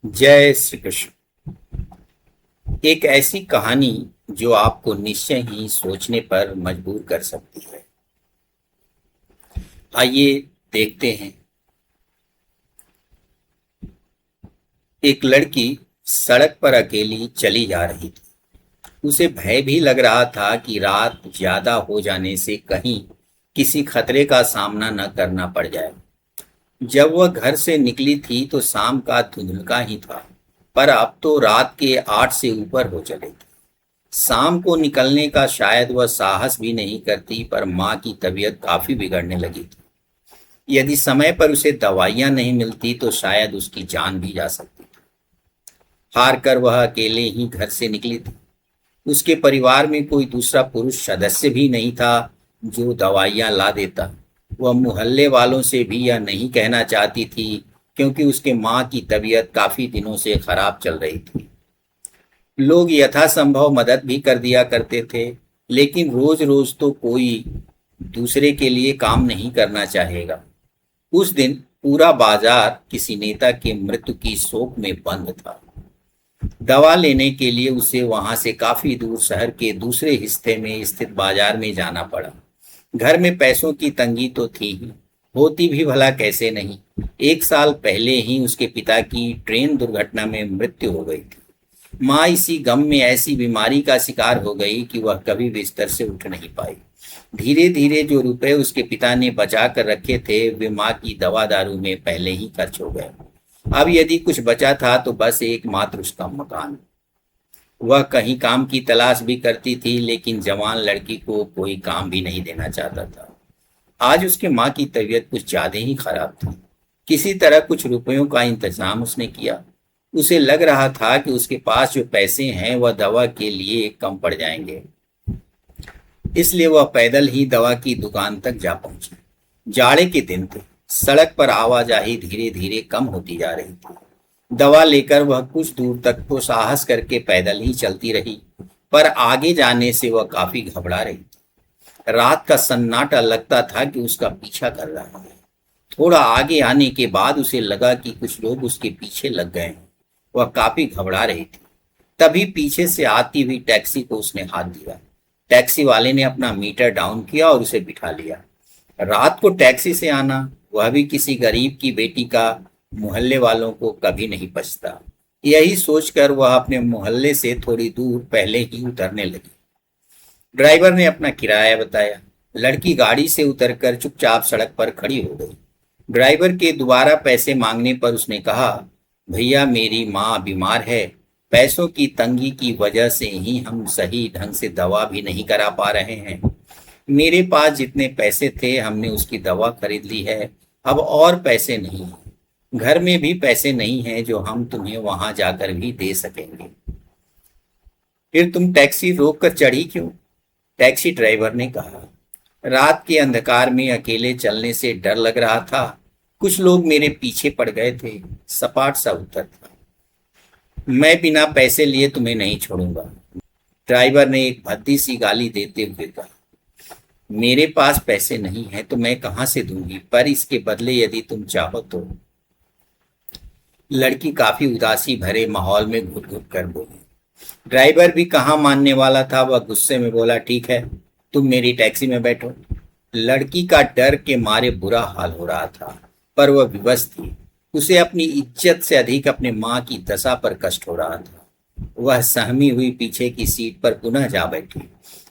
जय श्री कृष्ण। एक ऐसी कहानी जो आपको निश्चय ही सोचने पर मजबूर कर सकती है। आइए देखते हैं। एक लड़की सड़क पर अकेली चली जा रही थी। उसे भय भी लग रहा था कि रात ज्यादा हो जाने से कहीं किसी खतरे का सामना न करना पड़ जाए। जब वह घर से निकली थी तो शाम का धुंधलका ही था, पर अब तो रात के 8 से ऊपर हो चले थे। शाम को निकलने का शायद वह साहस भी नहीं करती, पर माँ की तबीयत काफी बिगड़ने लगी थी। यदि समय पर उसे दवाइयाँ नहीं मिलती तो शायद उसकी जान भी जा सकती थी। हार कर वह अकेले ही घर से निकली थी। उसके परिवार में कोई दूसरा पुरुष सदस्य भी नहीं था जो दवाइयाँ ला देता। वह मोहल्ले वालों से भी यह नहीं कहना चाहती थी, क्योंकि उसके माँ की तबीयत काफी दिनों से खराब चल रही थी। लोग यथासंभव मदद भी कर दिया करते थे, लेकिन रोज रोज तो कोई दूसरे के लिए काम नहीं करना चाहेगा। उस दिन पूरा बाजार किसी नेता के मृत्यु की शोक में बंद था। दवा लेने के लिए उसे वहां से काफी दूर शहर के दूसरे हिस्से में स्थित बाजार में जाना पड़ा। घर में पैसों की तंगी तो थी ही, होती भी भला कैसे नहीं। 1 साल पहले ही उसके पिता की ट्रेन दुर्घटना में मृत्यु हो गई थी। माँ इसी गम में ऐसी बीमारी का शिकार हो गई कि वह कभी बिस्तर से उठ नहीं पाई। धीरे धीरे जो रुपए उसके पिता ने बचा कर रखे थे वे माँ की दवा दारू में पहले ही खर्च हो गए। अब यदि कुछ बचा था तो बस एकमात्र उसका मकान। वह कहीं काम की तलाश भी करती थी, लेकिन जवान लड़की को कोई काम भी नहीं देना चाहता था। आज उसके माँ की तबीयत कुछ ज्यादा ही खराब थी। किसी तरह कुछ रुपयों का इंतजाम उसने किया। उसे लग रहा था कि उसके पास जो पैसे हैं वह दवा के लिए कम पड़ जाएंगे, इसलिए वह पैदल ही दवा की दुकान तक जा पहुंची। जाड़े के दिन थे। सड़क पर आवाजाही धीरे धीरे कम होती जा रही थी। दवा लेकर वह कुछ दूर तक तो साहस करके पैदल ही चलती रही, पर आगे जाने से वह काफी घबरा रही थी। रात का सन्नाटा लगता था कि उसका पीछा कर रहा है। थोड़ा आगे आने के बाद उसे लगा कि कुछ लोग उसके पीछे लग गए हैं। वह काफी घबरा रही थी। तभी पीछे से आती हुई टैक्सी को उसने हाथ दिया। टैक्सी वाले ने अपना मीटर डाउन किया और उसे बिठा लिया। रात को टैक्सी से आना, वह भी किसी गरीब की बेटी का, मोहल्ले वालों को कभी नहीं पछता। यही सोचकर वह अपने मोहल्ले से थोड़ी दूर पहले ही उतरने लगी। ड्राइवर ने अपना किराया बताया। लड़की गाड़ी से उतरकर चुपचाप सड़क पर खड़ी हो गई। ड्राइवर के दोबारा पैसे मांगने पर उसने कहा, भैया मेरी माँ बीमार है। पैसों की तंगी की वजह से ही हम सही ढंग से दवा भी नहीं करा पा रहे हैं। मेरे पास जितने पैसे थे हमने उसकी दवा खरीद ली है। अब और पैसे नहीं हैं। घर में भी पैसे नहीं हैं जो हम तुम्हें वहां जाकर भी दे सकेंगे। फिर तुम टैक्सी रोक कर चढ़ी क्यों? टैक्सी ड्राइवर ने कहा, रात के अंधकार में अकेले चलने से डर लग रहा था। कुछ लोग मेरे पीछे पड़ गए थे। सपाट सा उत्तर था। मैं बिना पैसे लिए तुम्हें नहीं छोड़ूंगा, ड्राइवर ने एक भद्दी सी गाली देते हुए कहा। मेरे पास पैसे नहीं है तो मैं कहां से दूंगी, पर इसके बदले यदि तुम चाहो तो। लड़की काफी उदासी भरे माहौल में घुट घुट कर बोली। ड्राइवर भी कहाँ मानने वाला था। वह गुस्से में बोला, ठीक है, तुम मेरी टैक्सी में बैठो। लड़की का डर के मारे बुरा हाल हो रहा था, पर वह विवश थी। उसे अपनी इज्जत से अधिक अपने माँ की दशा पर कष्ट हो रहा था। वह सहमी हुई पीछे की सीट पर पुनः जा बैठी।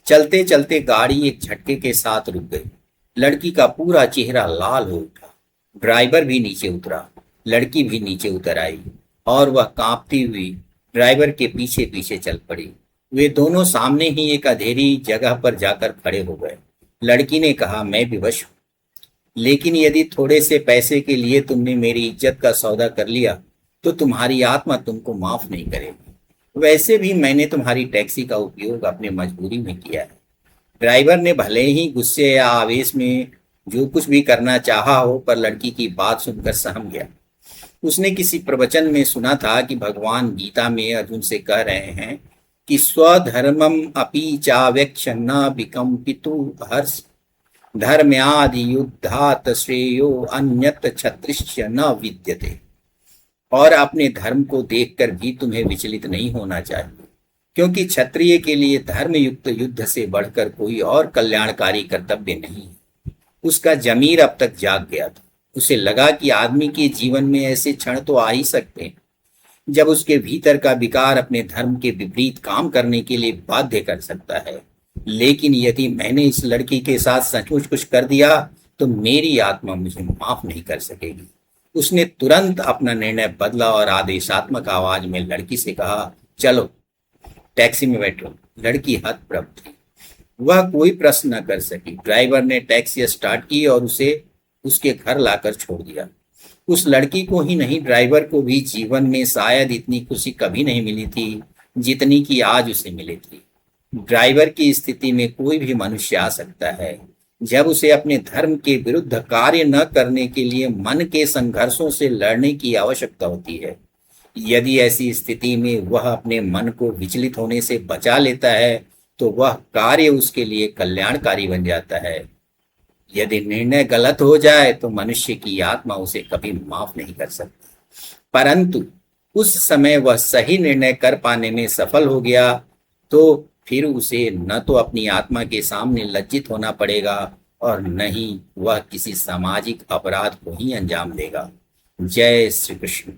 चलते चलते गाड़ी एक झटके के साथ रुक गई। लड़की का पूरा चेहरा लाल हो उठा। ड्राइवर भी नीचे उतरा। लड़की भी नीचे उतर आई और वह कांपती हुई ड्राइवर के पीछे पीछे चल पड़ी। वे दोनों सामने ही एक अंधेरी जगह पर जाकर खड़े हो गए। लड़की ने कहा, मैं विवश हूँ, लेकिन यदि थोड़े से पैसे के लिए तुमने मेरी इज्जत का सौदा कर लिया तो तुम्हारी आत्मा तुमको माफ नहीं करेगी। वैसे भी मैंने तुम्हारी टैक्सी का उपयोग अपनी मजबूरी में किया है। ड्राइवर ने भले ही गुस्से या आवेश में जो कुछ भी करना चाहा हो, पर लड़की की बात सुनकर सहम गया। उसने किसी प्रवचन में सुना था कि भगवान गीता में अर्जुन से कह रहे हैं कि स्वधर्मम अपि चावेक्ष न विकम्पितु हर्ष धर्म्यादि युद्धात श्रेयो अन्यत छत्रिश्च न विद्यते। और अपने धर्म को देखकर भी तुम्हें विचलित नहीं होना चाहिए, क्योंकि क्षत्रिय के लिए धर्म युक्त युद्ध से बढ़कर कोई और कल्याणकारी कर्तव्य नहीं है। उसका जमीर अब तक जाग गया था। उसे लगा कि आदमी के जीवन में ऐसे क्षण तो आ ही सकते हैं जब उसके भीतर का विकार अपने धर्म के विपरीत काम करने के लिए बाध्य कर सकता है। लेकिन यदि मैंने इस लड़की के साथ सचमुच कुछ कर दिया तो मेरी आत्मा मुझे माफ नहीं कर सकेगी। उसने तुरंत अपना निर्णय बदला और आदेशात्मक आवाज में लड़की से कहा, चलो टैक्सी में बैठो। लड़की हतप्रभ थी। वह कोई प्रश्न न कर सकी। ड्राइवर ने टैक्सी स्टार्ट की और उसे उसके घर लाकर छोड़ दिया। उस लड़की को ही नहीं, ड्राइवर को भी जीवन में शायद इतनी खुशी कभी नहीं मिली थी जितनी कि आज उसे मिली थी। ड्राइवर की स्थिति में कोई भी मनुष्य आ सकता है जब उसे अपने धर्म के विरुद्ध कार्य न करने के लिए मन के संघर्षों से लड़ने की आवश्यकता होती है। यदि ऐसी स्थिति में वह अपने मन को विचलित होने से बचा लेता है तो वह कार्य उसके लिए कल्याणकारी बन जाता है। यदि निर्णय गलत हो जाए तो मनुष्य की आत्मा उसे कभी माफ नहीं कर सकती। परंतु उस समय वह सही निर्णय कर पाने में सफल हो गया तो फिर उसे न तो अपनी आत्मा के सामने लज्जित होना पड़ेगा और न ही वह किसी सामाजिक अपराध को ही अंजाम देगा। जय श्री कृष्ण।